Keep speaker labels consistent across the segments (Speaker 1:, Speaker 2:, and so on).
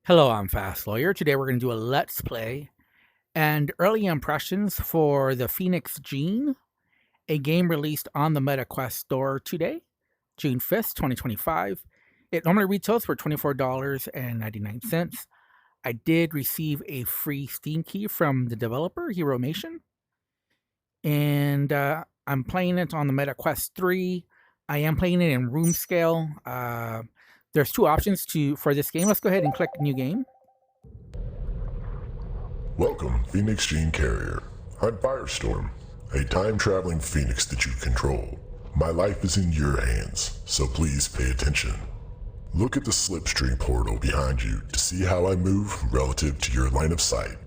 Speaker 1: Hello, I'm Fast Lawyer. Today we're going to do a Let's Play and early impressions for the Phoenix Gene, a game released on the MetaQuest store today, June 5th, 2025. It normally retails for $24.99. I did receive a free Steam key from the developer, Heromation, and I'm playing it on the MetaQuest 3. I am playing it in room scale. There's two options for this game. Let's go ahead and click New Game.
Speaker 2: Welcome, Phoenix Gene Carrier. I'm Firestorm, a time-traveling phoenix that you control. My life is in your hands, so please pay attention. Look at the slipstream portal behind you to see how I move relative to your line of sight.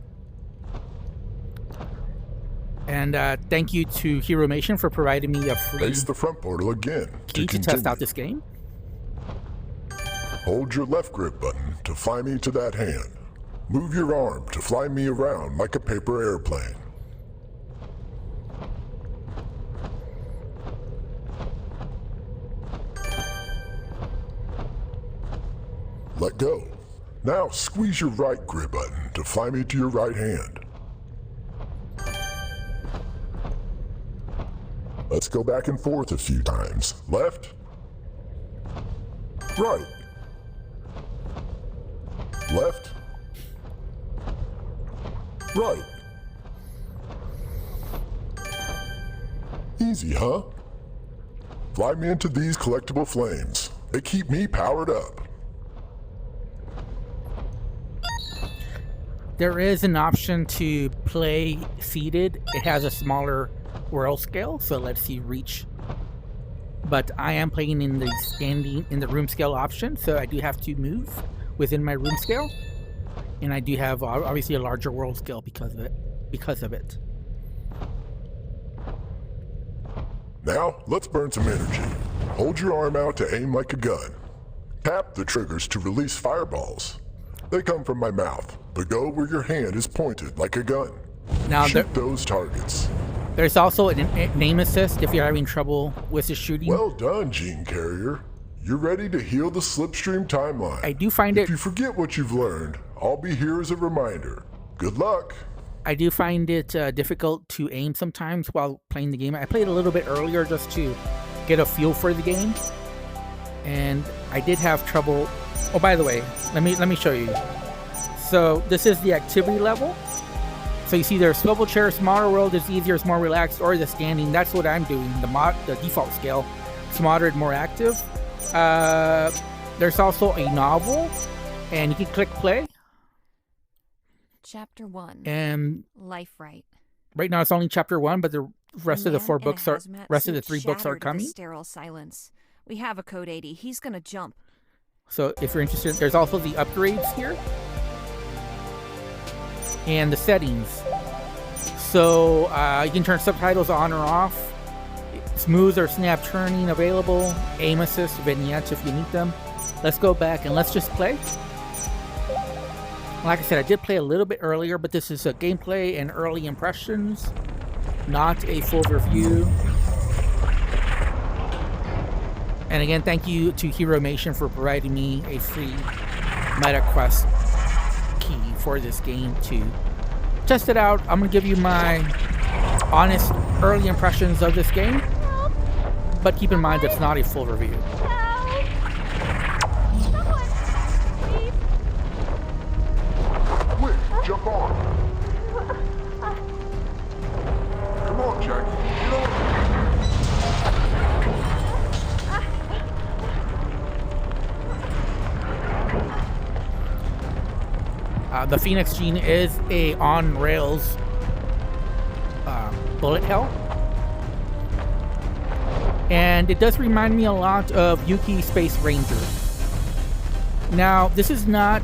Speaker 1: And thank you to Heromation for providing me a free
Speaker 2: Face the front portal again
Speaker 1: key to test out this game.
Speaker 2: Hold your left grip button to fly me to that hand. Move your arm to fly me around like a paper airplane. Let go. Now squeeze your right grip button to fly me to your right hand. Let's go back and forth a few times. Left. Right. Left. Right. Easy, huh? Fly me into these collectible flames. They keep me powered up.
Speaker 1: There is an option to play seated. It has a smaller world scale, so it lets you reach. But I am playing in the room scale option, so I do have to move within my room scale, and I do have obviously a larger world scale because of it.
Speaker 2: Now, let's burn some energy. Hold your arm out to aim like a gun. Tap the triggers to release fireballs. They come from my mouth, but go where your hand is pointed like a gun.
Speaker 1: Now
Speaker 2: shoot those targets.
Speaker 1: There's also an aim assist if you're having trouble with the shooting.
Speaker 2: Well done, Gene Carrier. You're ready to heal the slipstream timeline.
Speaker 1: I do find
Speaker 2: If you forget what you've learned, I'll be here as a reminder. Good luck.
Speaker 1: I do find it difficult to aim sometimes while playing the game. I played a little bit earlier just to get a feel for the game, and I did have trouble. Oh, by the way, let me show you. So this is the activity level. So you see there's swivel chair, smaller world is easier, it's more relaxed, or the standing. That's what I'm doing. The default scale, it's moderate, more active. There's also a novel, and you can click play.
Speaker 3: Chapter 1.
Speaker 1: And
Speaker 3: Life Right.
Speaker 1: Right now it's only chapter 1, but the rest of the 3 books are coming.
Speaker 3: Sterile silence. We have a code 80. He's gonna jump.
Speaker 1: So if you're interested, there's also the upgrades here and the settings. So you can turn subtitles on or off. Smooth or snap turning available. Aim assist, vignettes if you need them. Let's go back and let's just play. Like I said, I did play a little bit earlier, but this is a gameplay and early impressions, not a full review. And again, thank you to Heromation for providing me a free MetaQuest key for this game to test it out. I'm going to give you my honest early impressions of this game, but keep in mind it's not a full review.
Speaker 2: Quick, jump on. Come on, Jackie. Get on.
Speaker 1: The Phoenix Gene is a on-rails bullet hell. And it does remind me a lot of Yuki Space Ranger. Now, this is not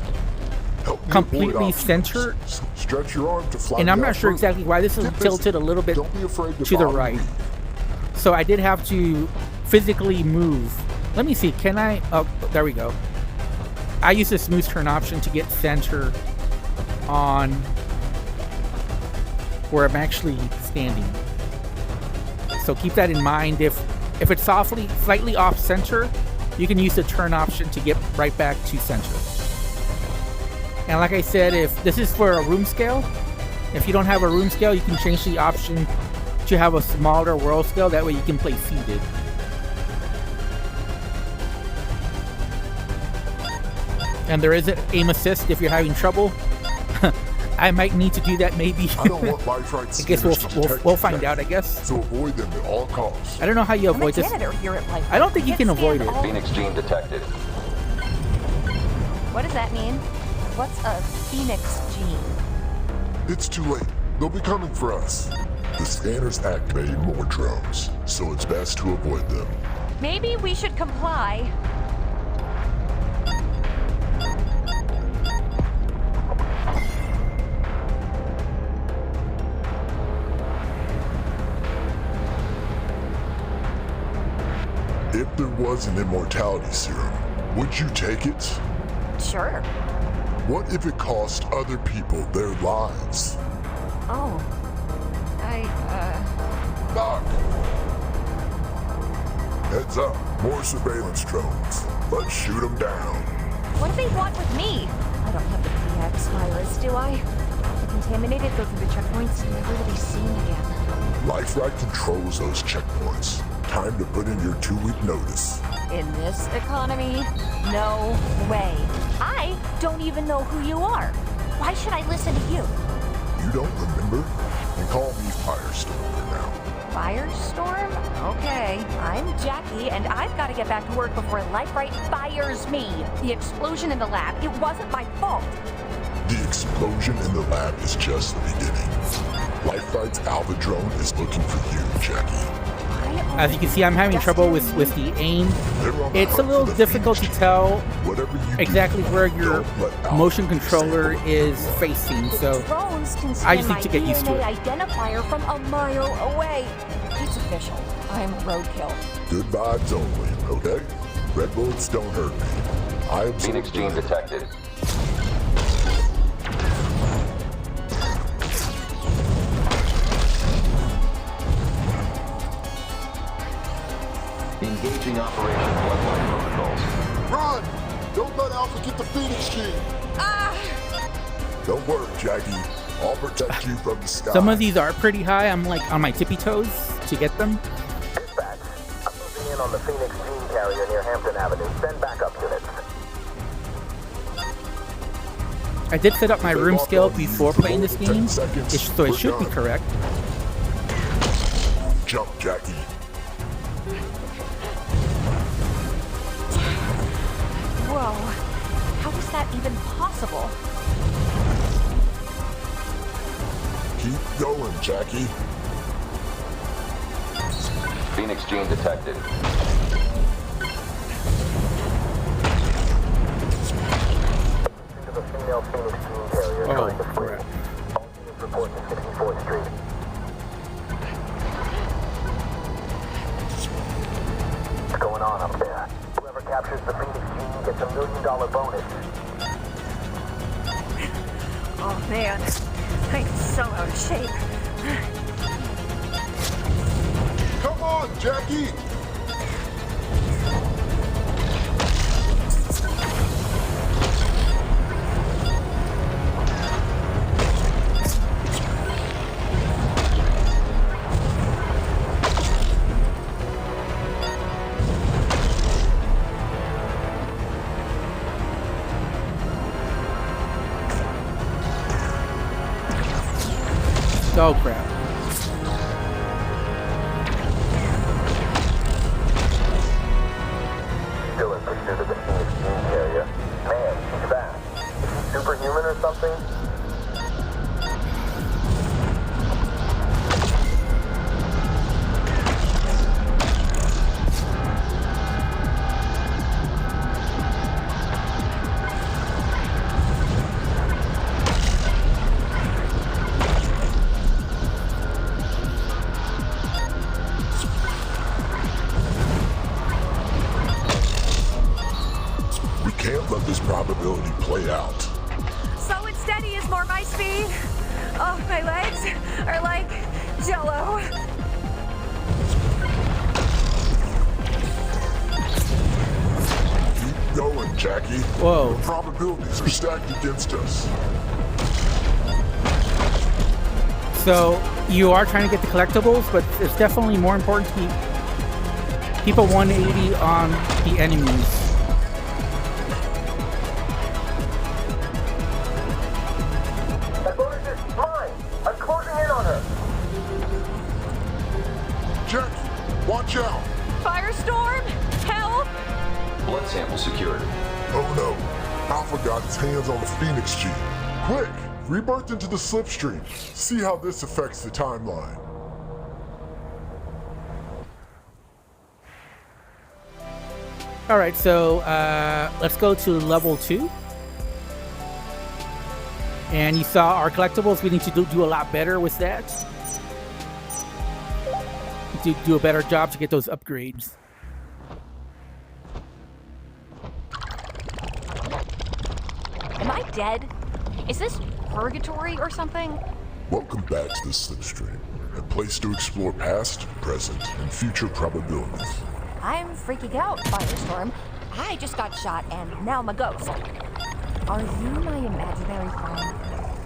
Speaker 1: completely centered.
Speaker 2: Stretch your arm to fly.
Speaker 1: And I'm not sure exactly why this is tilted a little bit to the right. So I did have to physically move. Let me see, can I? Oh, there we go. I use the smooth turn option to get center on where I'm actually standing. So keep that in mind. If it's slightly off center, you can use the turn option to get right back to center. And like I said, if this is for a room scale, if you don't have a room scale, you can change the option to have a smaller world scale. That way you can play seated. And there is an aim assist if you're having trouble. I might need to do that maybe.
Speaker 2: I don't want life rights.
Speaker 1: I guess we'll find out, I guess.
Speaker 2: So avoid them at all costs.
Speaker 1: I don't know how you avoid
Speaker 3: I'm a
Speaker 1: this.
Speaker 3: janitor here at Life.
Speaker 1: I don't think you can
Speaker 3: Can't
Speaker 1: avoid
Speaker 3: stand
Speaker 1: it.
Speaker 3: all-
Speaker 4: Phoenix gene detected.
Speaker 3: What does that mean? What's a Phoenix gene?
Speaker 2: It's too late. They'll be coming for us. The scanner's activating more drones, so it's best to avoid them.
Speaker 3: Maybe we should comply.
Speaker 2: If there was an immortality serum, would you take it?
Speaker 3: Sure.
Speaker 2: What if it cost other people their lives?
Speaker 3: Oh.
Speaker 2: Doc! Heads up, more surveillance drones. Let's shoot them down.
Speaker 3: What do they want with me? I don't have the PX virus, do I? The contaminated go through the checkpoints, never to be seen again.
Speaker 2: LifeRite controls those checkpoints. Time to put in your 2-week notice.
Speaker 3: In this economy? No way. I don't even know who you are. Why should I listen to you?
Speaker 2: You don't remember? Then call me Firestorm for now.
Speaker 3: Firestorm? Okay. I'm Jackie, and I've got to get back to work before LifeRite fires me. The explosion in the lab, it wasn't my fault.
Speaker 2: The explosion in the lab is just the beginning. LifeRite's Alpha drone is looking for you, Jackie.
Speaker 1: As you can see, I'm having trouble with the aim.
Speaker 2: They're on the
Speaker 1: It's a
Speaker 2: hunt
Speaker 1: little
Speaker 2: for the
Speaker 1: difficult to
Speaker 2: Phoenix
Speaker 1: tell
Speaker 2: gene. Whatever you do,
Speaker 1: exactly where your
Speaker 2: don't let Alpha
Speaker 1: motion
Speaker 2: be
Speaker 1: controller
Speaker 2: sampled.
Speaker 1: is facing, so
Speaker 3: Drones can
Speaker 1: I
Speaker 3: scan
Speaker 1: just
Speaker 3: my
Speaker 1: need to get used to
Speaker 3: DNA
Speaker 1: it.
Speaker 3: identifier from a mile away. It's official. I'm roadkill.
Speaker 2: Good vibes only, okay? Red bullets don't hurt me. I absorb
Speaker 4: Phoenix gene
Speaker 2: the-
Speaker 4: detected. Engaging Operation Bloodline protocols.
Speaker 2: Run! Don't let Alpha get the Phoenix gene! Don't worry, Jackie. I'll protect you from the sky.
Speaker 1: some of these are pretty high. I'm like on my tippy toes to get them.
Speaker 5: Dispatch, I'm moving in on the Phoenix gene carrier near Hampton Avenue. Send backup units.
Speaker 1: I did set up my room
Speaker 2: Lock
Speaker 1: scale
Speaker 2: on you
Speaker 1: before
Speaker 2: for
Speaker 1: playing
Speaker 2: more
Speaker 1: this
Speaker 2: than 10
Speaker 1: game,
Speaker 2: seconds.
Speaker 1: so it
Speaker 2: We're
Speaker 1: should be
Speaker 2: done.
Speaker 1: correct.
Speaker 2: Jump, Jackie.
Speaker 3: Whoa. How is that even possible?
Speaker 2: Keep going, Jackie.
Speaker 4: Phoenix gene detected.
Speaker 5: To the female Phoenix gene carrier
Speaker 1: Oh,
Speaker 5: trying to flee.
Speaker 1: crap.
Speaker 5: All units report to 64th Street. What's going on up there? Whoever captures the Phoenix gene gets $1 million bonus.
Speaker 3: Oh man, I'm so out of shape.
Speaker 2: Come on, Jackie!
Speaker 1: Oh crap.
Speaker 5: Still in pursuit of the Phoenix gene carrier. Man, she's fast. Is she superhuman or something?
Speaker 2: We can't let this probability play out.
Speaker 3: Slow and steady is more my speed. Oh, my legs are like jello.
Speaker 2: Keep going, Jackie.
Speaker 1: Whoa.
Speaker 2: The probabilities are stacked against us.
Speaker 1: So you are trying to get the collectibles, but it's definitely more important to keep a 180 on the enemies.
Speaker 5: That bonus is mine. I'm closing in on her.
Speaker 2: Jackie, watch out.
Speaker 3: Firestorm? Help!
Speaker 4: Blood sample secured.
Speaker 2: Oh no. Alpha got its hands on the Phoenix Gene. Quick, rebirth into the slipstream. See how this affects the timeline.
Speaker 1: All right, so let's go to level 2. And you saw our collectibles. We need to do a lot better with that. Do a better job to get those upgrades.
Speaker 3: Am I dead? Is this purgatory or something?
Speaker 2: Welcome back to the slipstream, a place to explore past, present, and future probabilities.
Speaker 3: I'm freaking out, Firestorm. I just got shot and now I'm a ghost. Are you my imaginary friend?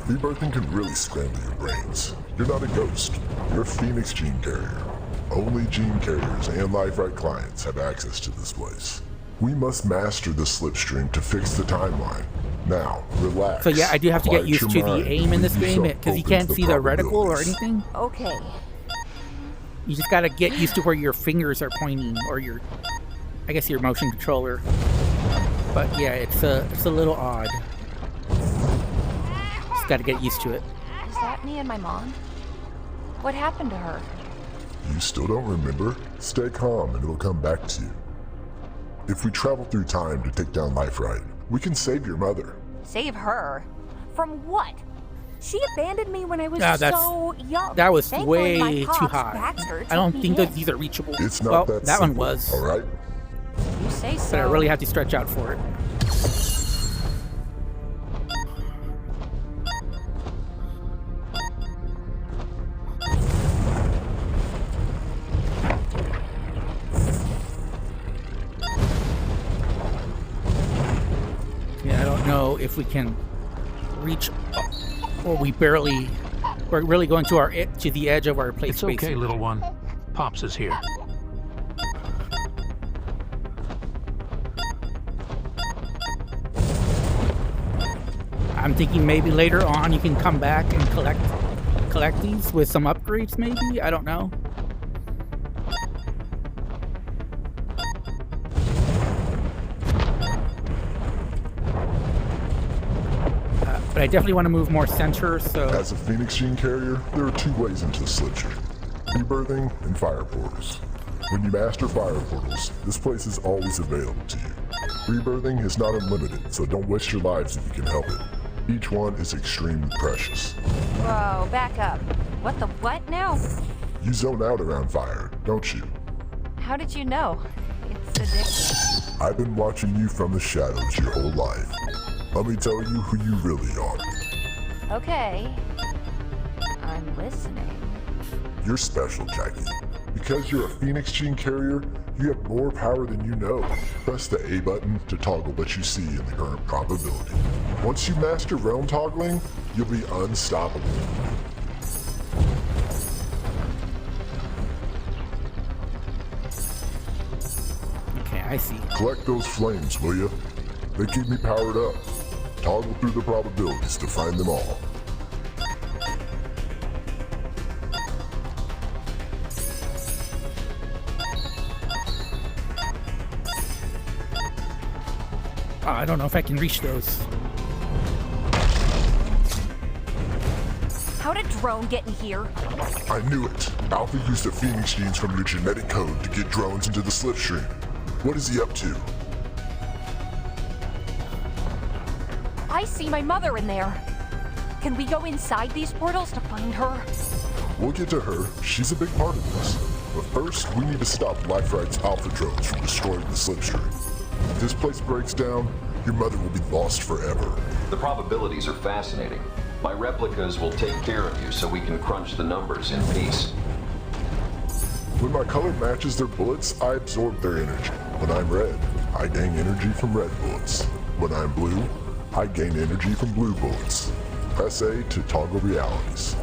Speaker 2: Rebirthing can really scramble your brains. You're not a ghost. You're a Phoenix Gene Carrier. Only Gene Carriers and LifeRite clients have access to this place. We must master the slipstream to fix the timeline. Now, relax.
Speaker 1: So yeah, I do have to get
Speaker 2: Quiet
Speaker 1: used
Speaker 2: your
Speaker 1: to the
Speaker 2: mind
Speaker 1: aim in this
Speaker 2: and leave
Speaker 1: game
Speaker 2: yourself
Speaker 1: because you
Speaker 2: open
Speaker 1: can't
Speaker 2: to
Speaker 1: see the reticle or
Speaker 2: probabilities.
Speaker 1: anything.
Speaker 3: Okay.
Speaker 1: You just gotta get used to where your fingers are pointing, or I guess your motion controller. But yeah, it's a little odd. Just gotta get used to it.
Speaker 3: Is that me and my mom? What happened to her?
Speaker 2: You still don't remember? Stay calm and it'll come back to you. If we travel through time to take down LifeRite, we can save your mother.
Speaker 3: Save her? From what? She abandoned me when I was
Speaker 1: Ah, that's-
Speaker 3: so young.
Speaker 1: That was
Speaker 3: Thankfully, my
Speaker 1: way too
Speaker 3: pops,
Speaker 1: high.
Speaker 3: Baxter,
Speaker 1: I don't
Speaker 3: took
Speaker 1: think
Speaker 3: me
Speaker 1: that
Speaker 3: in.
Speaker 1: these are reachable.
Speaker 2: It's not
Speaker 1: Well,
Speaker 2: that
Speaker 1: that one
Speaker 2: simple,
Speaker 1: was,
Speaker 2: alright?
Speaker 3: You say so.
Speaker 1: but I really had to stretch out for it. Yeah, I don't know if we can reach, or we're really going to the edge of our place
Speaker 6: It's
Speaker 1: space.
Speaker 6: okay, little one. Pops is here.
Speaker 1: I'm thinking maybe later on you can come back and collect these with some upgrades, maybe? I don't know. But I definitely want to move more center, so...
Speaker 2: As a Phoenix Gene Carrier, there are two ways into the slipstream. Rebirthing and fire portals. When you master fire portals, this place is always available to you. Rebirthing is not unlimited, so don't waste your lives if you can help it. Each one is extremely precious.
Speaker 3: Whoa, back up. What the what now?
Speaker 2: You zone out around fire, don't you?
Speaker 3: How did you know? It's addictive.
Speaker 2: I've been watching you from the shadows your whole life. Let me tell you who you really are.
Speaker 3: Okay. I'm listening.
Speaker 2: You're special, Jackie. Because you're a Phoenix Gene Carrier, you have more power than you know. Press the A button to toggle what you see in the current probability. Once you master realm toggling, you'll be unstoppable.
Speaker 1: Okay, I see.
Speaker 2: Collect those flames, will you? They keep me powered up. Toggle through the probabilities to find them all.
Speaker 1: Oh, I don't know if I can reach those.
Speaker 3: How did Drone get in here?
Speaker 2: I knew it. Alpha used the Phoenix genes from your genetic code to get drones into the slipstream. What is he up to?
Speaker 3: I see my mother in there. Can we go inside these portals to find her?
Speaker 2: We'll get to her. She's a big part of this. But first, we need to stop LifeRite's Alpha drones from destroying the slipstream. If this place breaks down, your mother will be lost forever.
Speaker 4: The probabilities are fascinating. My replicas will take care of you so we can crunch the numbers in peace.
Speaker 2: When my color matches their bullets, I absorb their energy. When I'm red, I gain energy from red bullets. When I'm blue, I gain energy from blue bullets. Press A to toggle realities.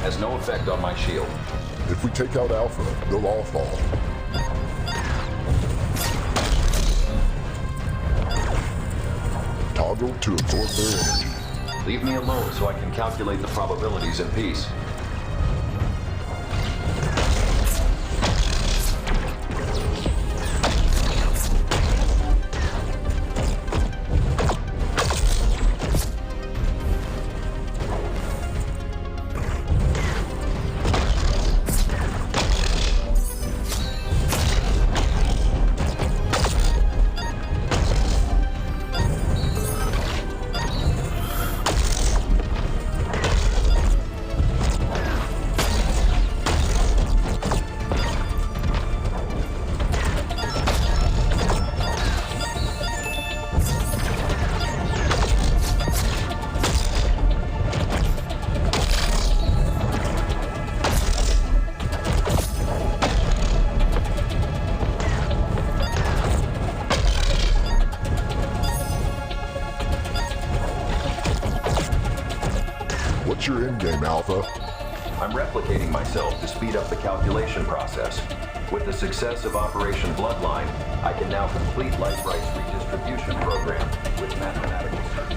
Speaker 4: Has no effect on my shield.
Speaker 2: If we take out Alpha, they'll all fall. Toggle to absorb their energy.
Speaker 4: Leave me alone so I can calculate the probabilities in peace.
Speaker 2: What's your endgame, Alpha?
Speaker 4: I'm replicating myself to speed up the calculation process. With the success of Operation Bloodline, I can now complete Life Rights Redistribution Program with mathematical certainty.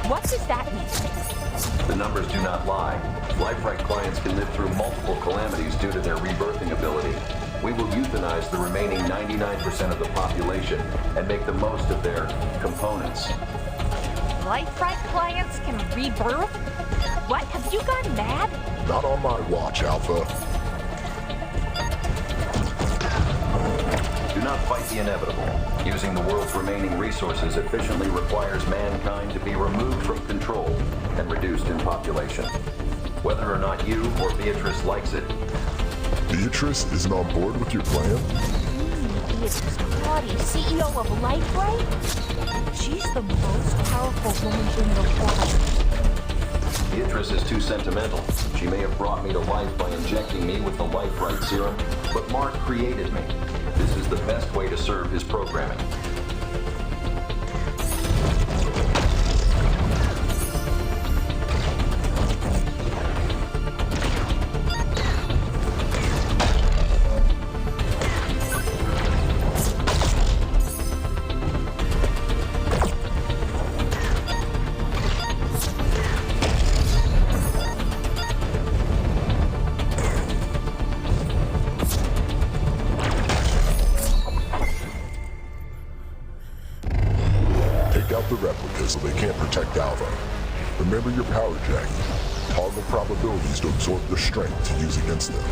Speaker 3: What does that mean?
Speaker 4: The numbers do not lie. LifeRight clients can live through multiple calamities due to their rebirthing ability. We will euthanize the remaining 99% of the population and make the most of their components.
Speaker 3: Life-Right clients can rebirth? What? Have you gone mad?
Speaker 2: Not on my watch, Alpha.
Speaker 4: Do not fight the inevitable. Using the world's remaining resources efficiently requires mankind to be removed from control and reduced in population. Whether or not you or Beatrice likes it.
Speaker 2: Beatrice isn't on board with your plan?
Speaker 3: Beatrice Claudia, CEO of Life-Right? She's the most powerful woman in the world.
Speaker 4: Beatrice is too sentimental. She may have brought me to life by injecting me with the Life-Right serum, but Mark created me. This is the best way to serve his programming.
Speaker 2: Out the replicas so they can't protect Alpha. Remember your power, Jackie. Toggle probabilities to absorb their strength to use against them.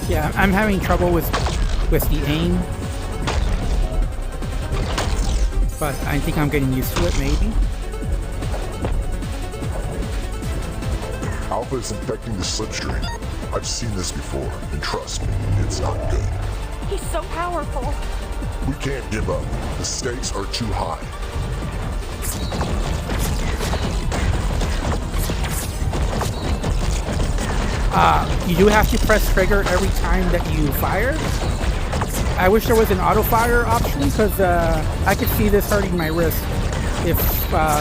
Speaker 1: Yeah, I'm having trouble with the aim, but I think I'm getting used to it, maybe.
Speaker 2: Alpha is infecting the slipstream. I've seen this before, and trust me, it's not good.
Speaker 3: He's so powerful.
Speaker 2: We can't give up. The stakes are too high.
Speaker 1: You do have to press trigger every time that you fire. I wish there was an auto fire option because I could see this hurting my wrist if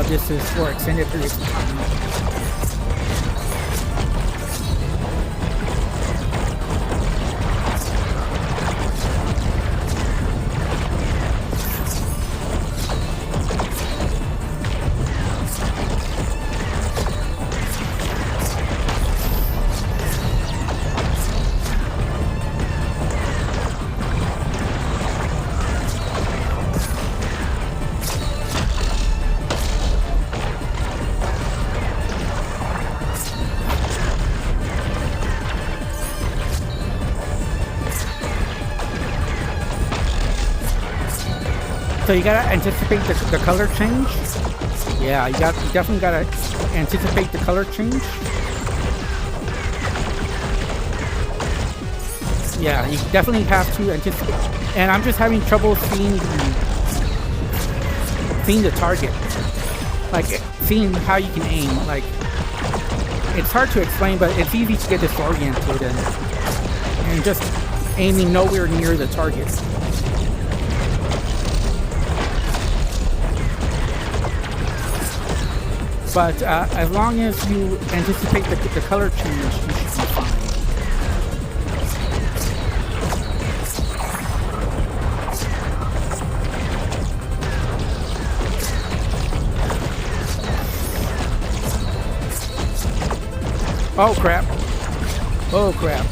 Speaker 1: this is for extended periods of time. So you gotta anticipate the color change. Yeah, you definitely gotta anticipate the color change. Yeah, you definitely have to anticipate. And I'm just having trouble seeing the target, like seeing how you can aim. Like it's hard to explain, but it's easy to get disoriented and just aiming nowhere near the target. But as long as you anticipate the color change, you should be fine. Oh crap. Oh crap.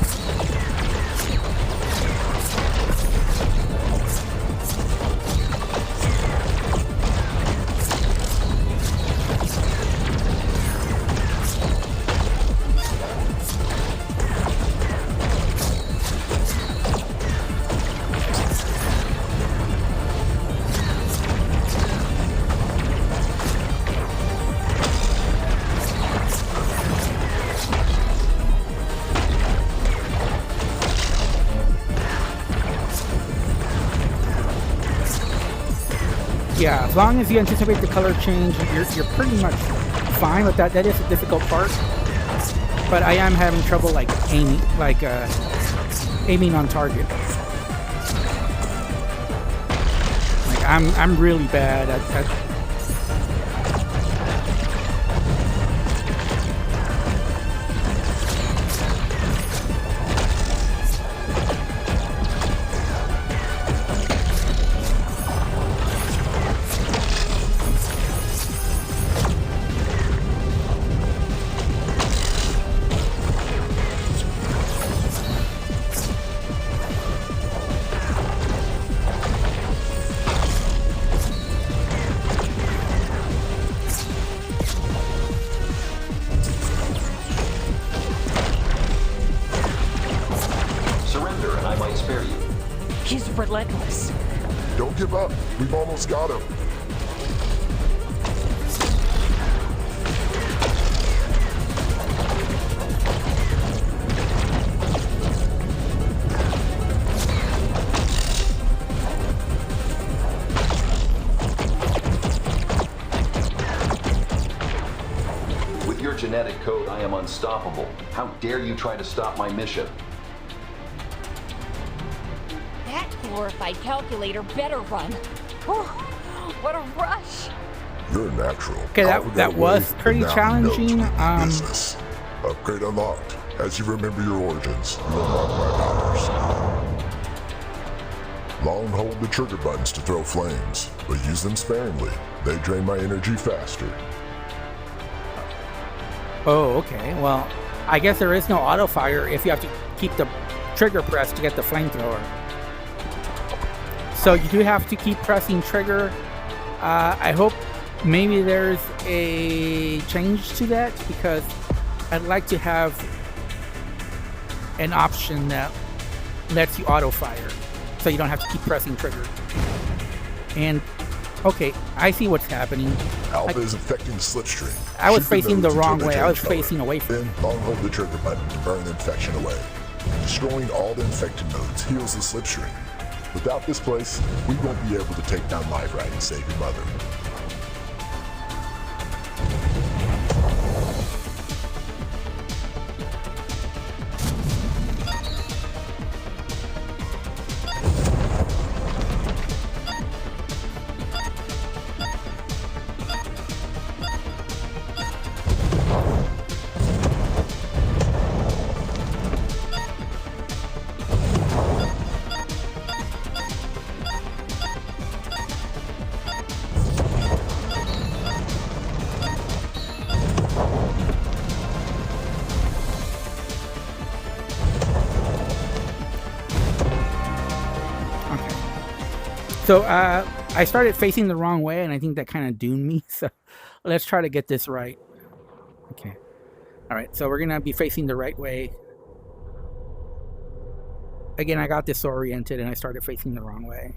Speaker 1: Yeah, as long as you anticipate the color change, you're pretty much fine with that. That is a difficult part, but I am having trouble like aiming on target. Like I'm really bad at
Speaker 3: He's relentless.
Speaker 2: Don't give up. We've almost got him.
Speaker 4: With your genetic code, I am unstoppable. How dare you try to stop my mission?
Speaker 3: That glorified calculator better run. Whew, what a rush.
Speaker 2: You're a natural.
Speaker 1: Okay, that was pretty challenging.
Speaker 2: Business. Upgrade unlocked. As you remember your origins, you unlock my powers. Long hold the trigger buttons to throw flames, but use them sparingly. They drain my energy faster.
Speaker 1: Oh, okay. Well, I guess there is no auto fire if you have to keep the trigger pressed to get the flamethrower. So you do have to keep pressing trigger. I hope maybe there's a change to that, because I'd like to have an option that lets you auto fire, so you don't have to keep pressing trigger. And okay, I see what's happening.
Speaker 2: Alpha is affecting the slipstream.
Speaker 1: I was
Speaker 2: Shoot the
Speaker 1: facing the
Speaker 2: nodes
Speaker 1: wrong
Speaker 2: until they
Speaker 1: way. I was
Speaker 2: change color.
Speaker 1: facing away from it.
Speaker 2: Then long hold the trigger button to burn the infection away. Destroying all the infected nodes heals the slipstream. Without this place, we won't be able to take down Liverite and save your mother.
Speaker 1: So I started facing the wrong way, and I think that kind of doomed me. So let's try to get this right. Okay. All right, so we're going to be facing the right way. Again, I got disoriented, and I started facing the wrong way.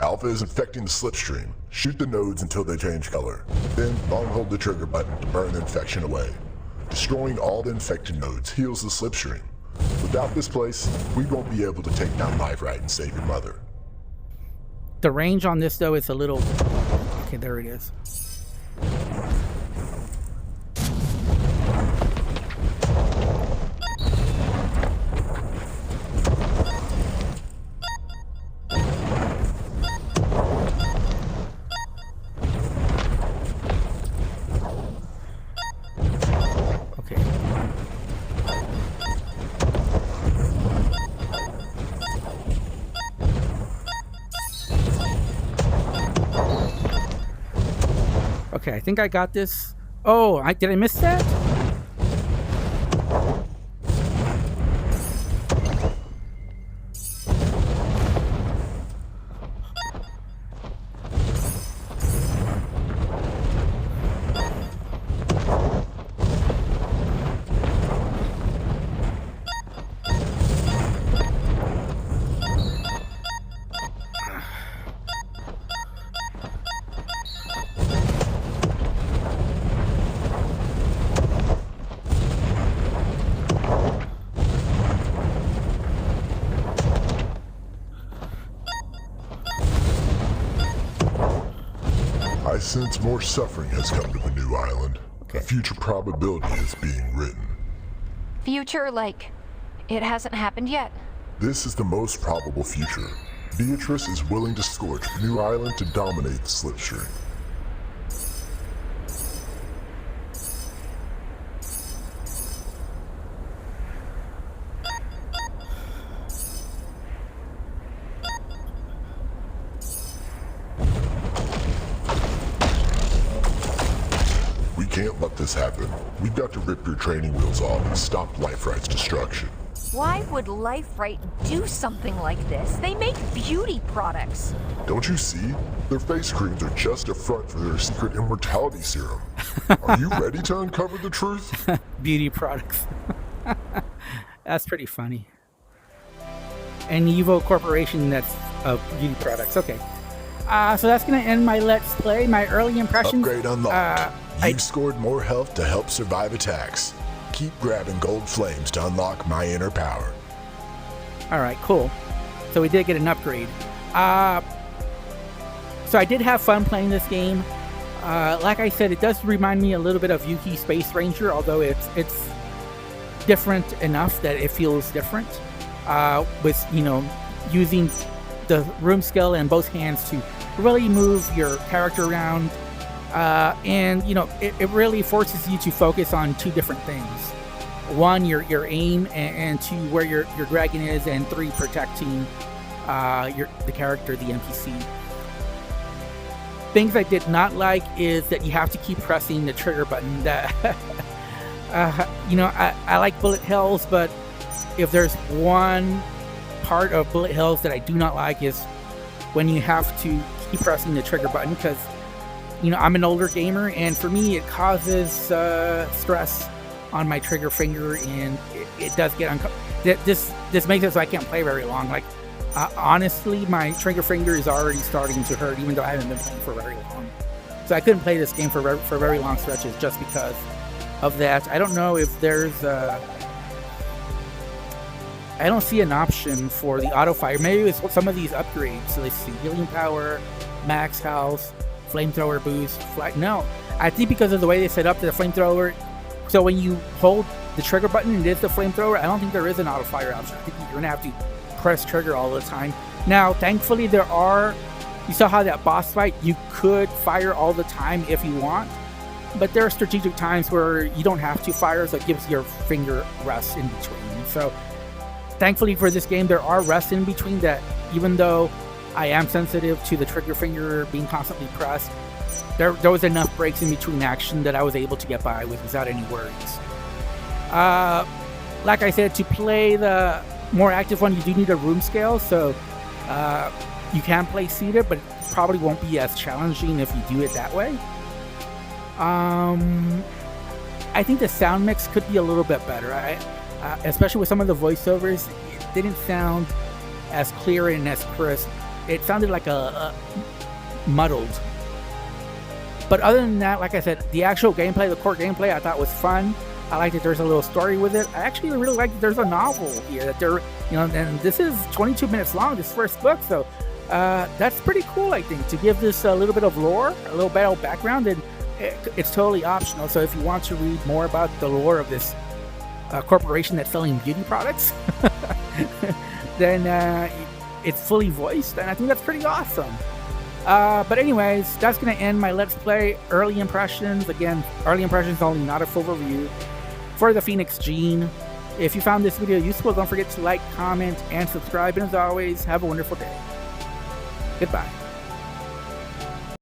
Speaker 2: Alpha is infecting the slipstream. Shoot the nodes until they change color. Then long hold the trigger button to burn the infection away. Destroying all the infected nodes heals the slipstream. Without this place, we won't be able to take down Life Right and save your mother.
Speaker 1: The range on this, though, is a little... Okay, there it is. Okay, I think I got this. Oh, did I miss that?
Speaker 2: I sense more suffering has come to the new island. A future probability is being written.
Speaker 3: Future, like, it hasn't happened yet.
Speaker 2: This is the most probable future. Beatrice is willing to scorch New Island to dominate the slipstream. We can't let this happen. We've got to rip your training wheels off and stop Life Right's destruction.
Speaker 3: Why would Life Right do something like this? They make beauty products.
Speaker 2: Don't you see? Their face creams are just a front for their secret immortality serum. Are you ready to uncover the truth?
Speaker 1: Beauty products. That's pretty funny. An evil corporation that's of beauty products. Okay. So that's going to end my Let's Play. My early impressions.
Speaker 7: Upgrade unlocked. You've scored more health to help survive attacks. Keep grabbing gold flames to unlock my inner power.
Speaker 1: All right, cool. So we did get an upgrade. So I did have fun playing this game. Like I said, it does remind me a little bit of Yuki Space Ranger, although it's different enough that it feels different. With, you know, using the room skill in both hands to really move your character around. And, you know, it really forces you to focus on two different things. One, your aim, and two, where your dragon is, and three, protecting the character, the NPC. Things I did not like is that you have to keep pressing the trigger button. That you know, I like bullet hells, but if there's one part of bullet hells that I do not like is when you have to keep pressing the trigger button, because, you know, I'm an older gamer, and for me it causes stress on my trigger finger, and it does get uncomfortable. This makes it so I can't play very long. Like, honestly, my trigger finger is already starting to hurt, even though I haven't been playing for very long. So I couldn't play this game for very long stretches just because of that. I don't know if there's I don't see an option for the auto fire. Maybe it's some of these upgrades. So let's see, healing power, max health, flamethrower boost, no. I think because of the way they set up the flamethrower, so when you hold the trigger button and it is the flamethrower, I don't think there is an auto fire option. I think you're gonna have to press trigger all the time. Now, thankfully, you saw how that boss fight, you could fire all the time if you want, but there are strategic times where you don't have to fire, so it gives your finger rest in between. So thankfully for this game, there are rests in between that, even though I am sensitive to the trigger finger being constantly pressed, there was enough breaks in between action that I was able to get by with without any worries. Like I said, to play the more active one, you do need a room scale, so you can play seated, but it probably won't be as challenging if you do it that way. I think the sound mix could be a little bit better, especially with some of the voiceovers. It didn't sound as clear and as crisp. It sounded like a muddled. But other than that, like I said, the actual gameplay, the core gameplay, I thought was fun. I like that there's a little story with it. I actually really like that there's a novel here. That there, and this is 22 minutes long, this first book, so that's pretty cool. I think to give this a little bit of lore, a little bit of background, and it's totally optional. So if you want to read more about the lore of this corporation that's selling beauty products, then it's fully voiced, and I think that's pretty awesome. But anyways, that's going to end my Let's Play Early Impressions. Again, Early Impressions only, not a full review for the Phoenix Gene. If you found this video useful, don't forget to like, comment, and subscribe. And as always, have a wonderful day. Goodbye.